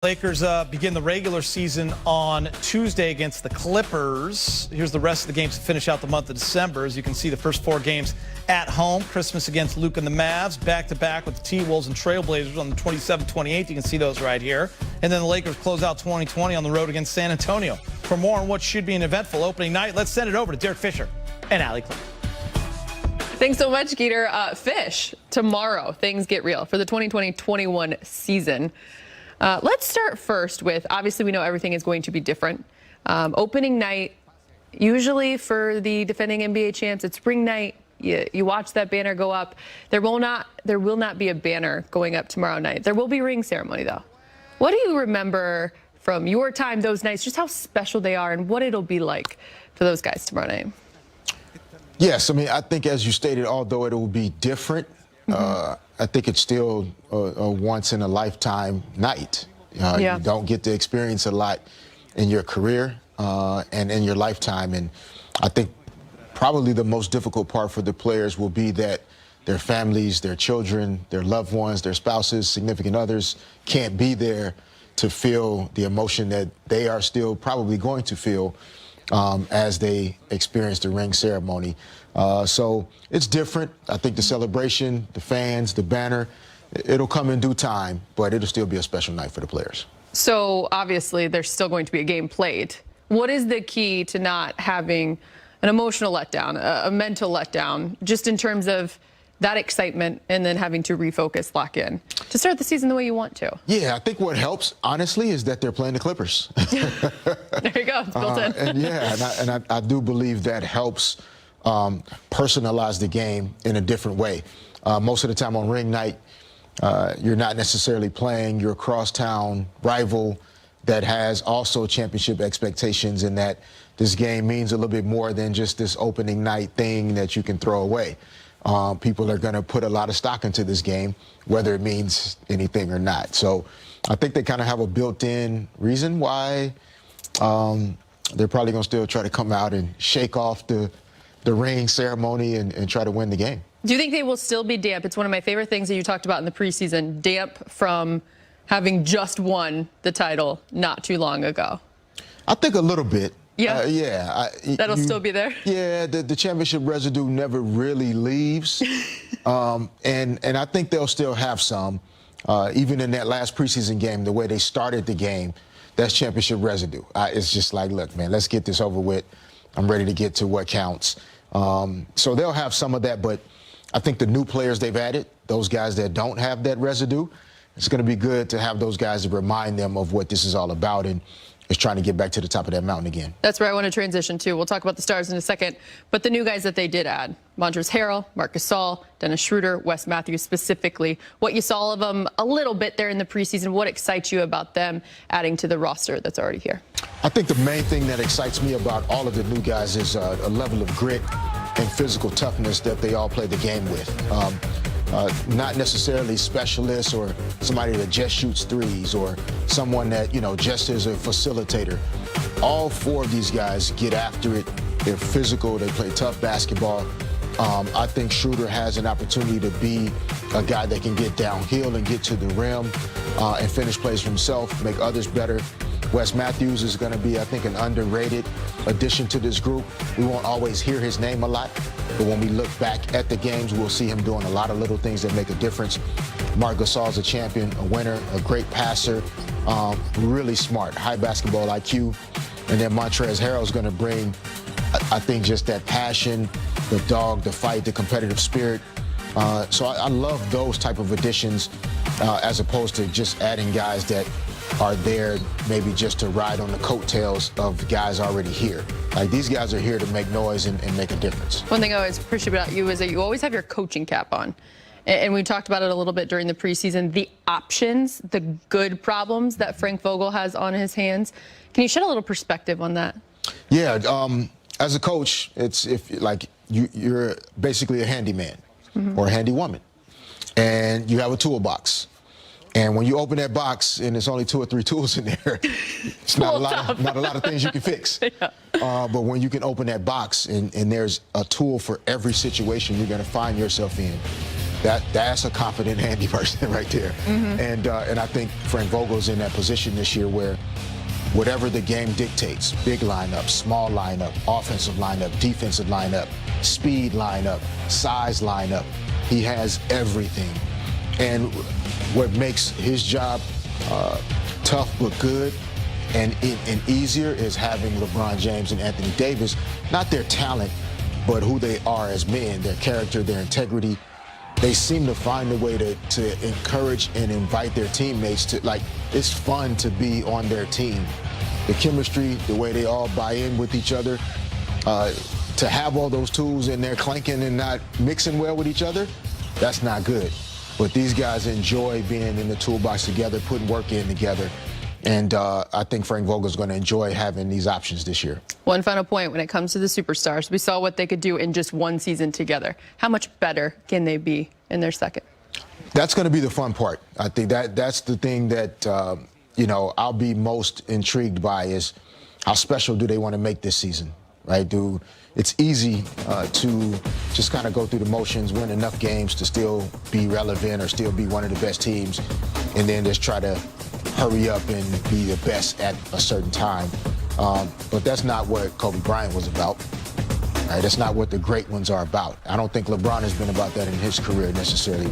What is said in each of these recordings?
Lakers begin the regular season on Tuesday against the Clippers. Here's the rest of the games to finish out the month of December. As you can see, the first 4 games at home. Christmas against Luke and the Mavs. Back-to-back with the T-Wolves and Trailblazers on the 27th, 28th. You can see those right here. And then the Lakers close out 2020 on the road against San Antonio. For more on what should be an eventful opening night, let's send it over to Derek Fisher and Allie Clark. Thanks so much, Geeter. Fish, tomorrow, things get real for the 2020-21 season. Let's start first with, obviously we know everything is going to be different. Opening night, usually for the defending NBA champs, it's spring night. You watch that banner go up. There will not be a banner going up tomorrow night. There will be a ring ceremony, though. What do you remember from your time, those nights, just how special they are and what it'll be like for those guys tomorrow night? Yes, I mean, I think as you stated, although it will be different, I think it's still a once-in-a-lifetime night. You don't get to experience a lot in your career and in your lifetime. And I think probably the most difficult part for the players will be that their families, their children, their loved ones, their spouses, significant others can't be there to feel the emotion that they are still probably going to feel as they experience the ring ceremony. So it's different. I think the celebration, the fans, the banner, it'll come in due time, but it'll still be a special night for the players. So obviously there's still going to be a game played. What is the key to not having an emotional letdown, a mental letdown, just in terms of that excitement and then having to refocus, lock in to start the season the way you want to? Yeah, I think what helps, honestly, is that they're playing the Clippers. There you go. It's built in. And I do believe that helps personalize the game in a different way. Most of the time on ring night, you're not necessarily playing your crosstown rival that has also championship expectations, and that this game means a little bit more than just this opening night thing that you can throw away. People are going to put a lot of stock into this game, whether it means anything or not. So I think they kind of have a built-in reason why they're probably going to still try to come out and shake off the ring ceremony and try to win the game. Do you think they will still be damp? It's one of my favorite things that you talked about in the preseason, damp from having just won the title not too long ago. I think a little bit. Yeah. That'll still be there. Yeah, the championship residue never really leaves, and I think they'll still have some. Even in that last preseason game, the way they started the game, that's championship residue. It's just like, look, man, let's get this over with. I'm ready to get to what counts. So they'll have some of that, but I think the new players they've added, those guys that don't have that residue, it's going to be good to have those guys to remind them of what this is all about and is trying to get back to the top of that mountain again. That's where I want to transition to. We'll talk about the stars in a second, but the new guys that they did add, Montrezl Harrell, Marc Gasol, Dennis Schroeder, Wes Matthews specifically. What you saw of them a little bit there in the preseason, what excites you about them adding to the roster that's already here? I think the main thing that excites me about all of the new guys is a level of grit and physical toughness that they all play the game with. Not necessarily specialists or somebody that just shoots threes or someone that, just is a facilitator. All 4 of these guys get after it. They're physical. They play tough basketball. I think Schroeder has an opportunity to be a guy that can get downhill and get to the rim and finish plays for himself, make others better. Wes Matthews is going to be, I think, an underrated addition to this group. We won't always hear his name a lot, but when we look back at the games, we'll see him doing a lot of little things that make a difference. Marc Gasol's a champion, a winner, a great passer, really smart, high basketball IQ. And then Montrezl Harrell is going to bring, I think, just that passion, the dog, the fight, the competitive spirit. So I love those type of additions as opposed to just adding guys that are there maybe just to ride on the coattails of guys already here. Like, these guys are here to make noise and make a difference. One thing I always appreciate about you is that you always have your coaching cap on. And we talked about it a little bit during the preseason, the options, the good problems that Frank Vogel has on his hands. Can you shed a little perspective on that? Yeah, as a coach, it's you're basically a handyman or a handy woman, and you have a toolbox. And when you open that box and there's only 2 or 3 tools in there, it's not a lot of things you can fix. Yeah. But when you can open that box and there's a tool for every situation you're going to find yourself in, That's a confident Andy person right there. And I think Frank Vogel's in that position this year where whatever the game dictates, big lineup, small lineup, offensive lineup, defensive lineup, speed lineup, size lineup, he has everything. And what makes his job tough but good and easier is having LeBron James and Anthony Davis, not their talent, but who they are as men, their character, their integrity. They seem to find a way to encourage and invite their teammates to, like, it's fun to be on their team. The chemistry, the way they all buy in with each other, to have all those tools and they're clanking and not mixing well with each other, that's not good. But these guys enjoy being in the toolbox together, putting work in together. And I think Frank Vogel's going to enjoy having these options this year. One final point when it comes to the superstars. We saw what they could do in just one season together. How much better can they be in their second? That's going to be the fun part. I think that's the thing that, I'll be most intrigued by is how special do they want to make this season, right? It's easy to just kind of go through the motions, win enough games to still be relevant or still be one of the best teams, and then just try to hurry up and be the best at a certain time. But that's not what Kobe Bryant was about. Right? That's not what the great ones are about. I don't think LeBron has been about that in his career necessarily.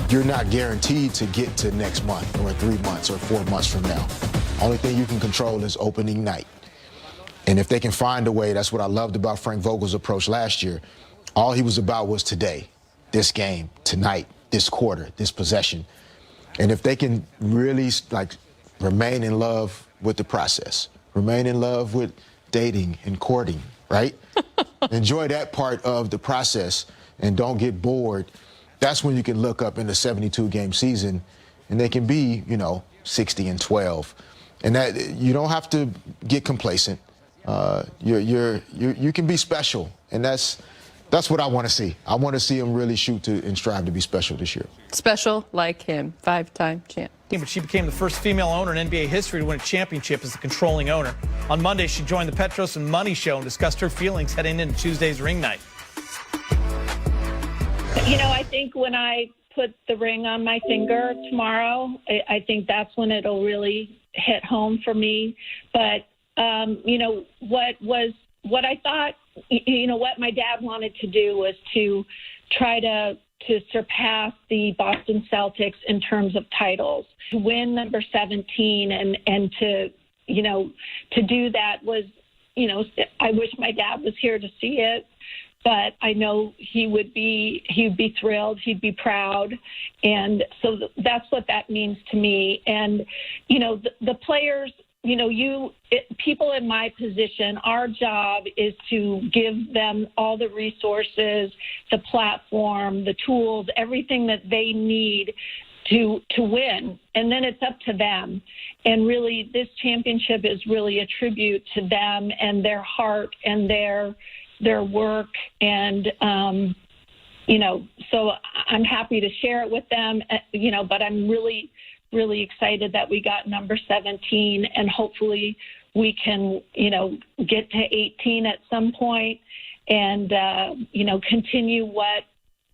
You're not guaranteed to get to next month or 3 months or 4 months from now. Only thing you can control is opening night. And if they can find a way, that's what I loved about Frank Vogel's approach last year. All he was about was today, this game, tonight, this quarter, this possession. And if they can really remain in love with the process, remain in love with dating and courting, right? Enjoy that part of the process and don't get bored. That's when you can look up in the 72-game season and they can be, 60-12. And that you don't have to get complacent. You can be special, and that's what I want to see. I want to see him really shoot to and strive to be special this year. Special like him, 5-time champ. But she became the first female owner in NBA history to win a championship as the controlling owner. On Monday, she joined the Petros and Money Show and discussed her feelings heading into Tuesday's ring night. I think when I put the ring on my finger tomorrow, I think that's when it'll really hit home for me. But, what I thought, what my dad wanted to do was to try to surpass the Boston Celtics in terms of titles, to win number 17 and to do that was, I wish my dad was here to see it, but I know he would be thrilled, he'd be proud. And so that's what that means to me. And, the players, people in my position, our job is to give them all the resources, the platform, the tools, everything that they need to win. And then it's up to them. And really, this championship is really a tribute to them and their heart and their work. And, so I'm happy to share it with them, but I'm really excited that we got number 17, and hopefully we can, get to 18 at some point and, continue what,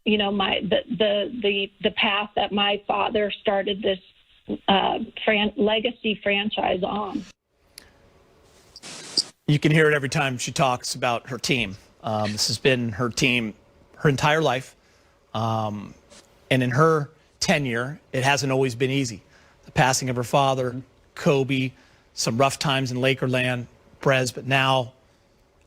the path that my father started this legacy franchise on. You can hear it every time she talks about her team. This has been her team her entire life. And in her tenure, it hasn't always been easy. The passing of her father, Kobe, some rough times in Lakerland, Brez, but now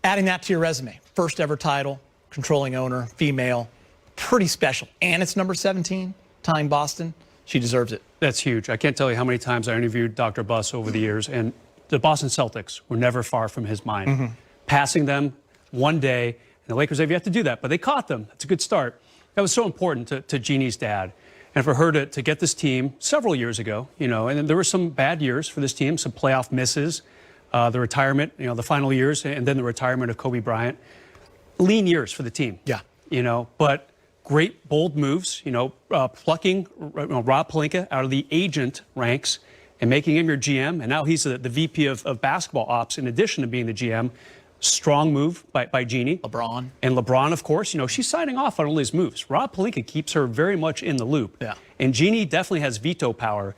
adding that to your resume. First ever title, controlling owner, female, pretty special. And it's number 17, tying Boston. She deserves it. That's huge. I can't tell you how many times I interviewed Dr. Buss over the years, and the Boston Celtics were never far from his mind. Passing them one day, and the Lakers have yet to do that, but they caught them. That's a good start. That was so important to Jeannie's dad. And for her to get this team several years ago, and there were some bad years for this team, some playoff misses, the retirement, the final years, and then the retirement of Kobe Bryant. Lean years for the team. Yeah. But great, bold moves, plucking Rob Pelinka out of the agent ranks and making him your GM. And now he's the VP of basketball ops in addition to being the GM. Strong move by Jeannie. LeBron. And LeBron, of course, she's signing off on all these moves. Rob Pelinka keeps her very much in the loop. Yeah. And Jeannie definitely has veto power.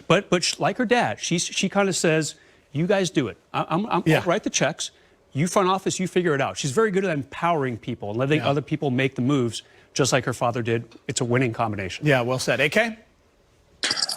But like her dad, she kind of says, you guys do it. I'll write the checks. You front office, you figure it out. She's very good at empowering people and letting other people make the moves, just like her father did. It's a winning combination. Yeah, well said. AK?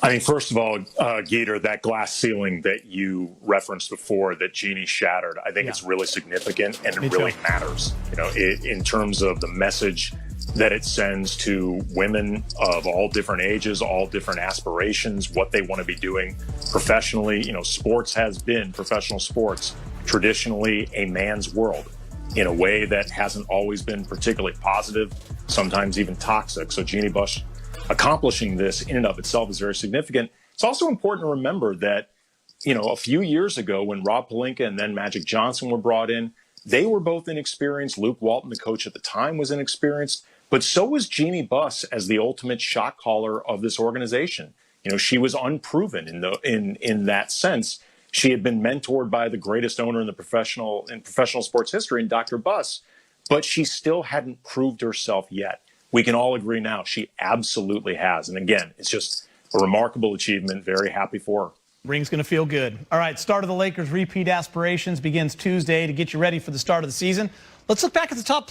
I mean, first of all, Gator, that glass ceiling that you referenced before that Jeannie shattered, I think it's really significant and it really matters, in terms of the message that it sends to women of all different ages, all different aspirations, what they want to be doing professionally. Sports has been, professional sports, traditionally a man's world in a way that hasn't always been particularly positive, sometimes even toxic. So Jeannie Buss accomplishing this in and of itself is very significant. It's also important to remember that, a few years ago when Rob Pelinka and then Magic Johnson were brought in, they were both inexperienced. Luke Walton, the coach at the time, was inexperienced, but so was Jeannie Buss as the ultimate shot caller of this organization. She was unproven in that sense. She had been mentored by the greatest owner in professional sports history, in Dr. Buss, but she still hadn't proved herself yet. We can all agree now she absolutely has. And again, it's just a remarkable achievement. Very happy for her. Ring's going to feel good. All right, start of the Lakers' repeat aspirations begins Tuesday to get you ready for the start of the season. Let's look back at the top